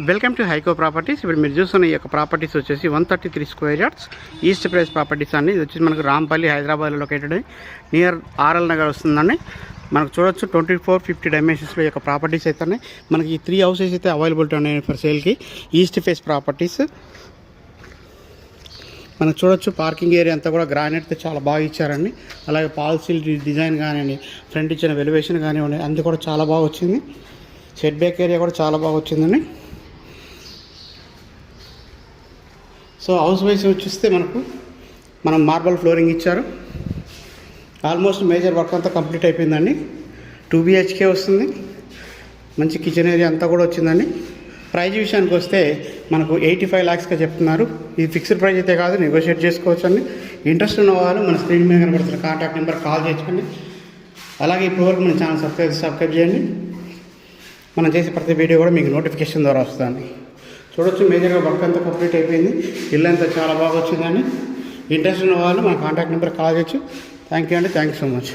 Welcome to హైకో properties. ఇప్పుడు మీరు చూస్తున్న ఈ యొక్క ప్రాపర్టీస్ వచ్చేసి 133 square yards east price properties అండి. ఇది వచ్చేసి మనకు రాంపల్లి, హైదరాబాద్లో లొకేటెడ్ నియర్ ఆర్ఎల్ నగర్ వస్తుందండి. మనకు చూడొచ్చు 2450 డైమెన్షన్స్లో ఈ యొక్క ప్రాపర్టీస్ అయితే ఉన్నాయి. మనకి ఈ 3 హౌసెస్ అయితే అవైలబిలిటీ ఉన్నాయి ఫర్ సేల్కి. ఈస్ట్ ఫేస్ ప్రాపర్టీస్ మనకు చూడొచ్చు. పార్కింగ్ ఏరియా అంతా కూడా గ్రానైట్తో చాలా బాగా ఇచ్చారండి. అలాగే పాలసీల్ డిజైన్ కానివ్వండి, ఫ్రంట్ ఇచ్చిన వెలివేషన్ కానివ్వండి, అంతా కూడా చాలా బాగా వచ్చింది. సెట్ బ్యాక్ ఏరియా కూడా చాలా బాగా వచ్చిందండి. సో హౌస్ వైజ్ చూస్తే మనం మార్బల్ ఫ్లోరింగ్ ఇచ్చారు. ఆల్మోస్ట్ మేజర్ వర్క్ అంతా కంప్లీట్ అయిపోయిందండి. 2 BHK వస్తుంది. మంచి కిచెన్ ఏరియా అంతా కూడా వచ్చిందండి. ప్రైజ్ విషయానికి వస్తే మనకు 85 lakhsగా చెప్తున్నారు. ఇది ఫిక్స్డ్ ప్రైజ్ అయితే కాదు, నెగోషియేట్ చేసుకోవచ్చు అండి. ఇంట్రెస్ట్ ఉన్న వాళ్ళు మన స్క్రీన్ మీద కనబడుతున్న కాంటాక్ట్ నెంబర్ కాల్ చేయొచ్చండి. అలాగే ఇప్పటివరకు మన ఛానల్ సబ్స్క్రైబ్ చేయండి. మనం చేసే ప్రతి వీడియో కూడా మీకు నోటిఫికేషన్ ద్వారా వస్తుందండి. చూడొచ్చు, మేజర్గా వర్క్ అంతా కంప్లీట్ అయిపోయింది. ఇల్లు అంతా చాలా బాగా వచ్చిందండి. ఇంట్రెస్ట్ ఉన్న వాళ్ళు మన కాంటాక్ట్ నెంబర్ కాల్ చేయొచ్చు. థ్యాంక్ యూ అండి. Thank you so much.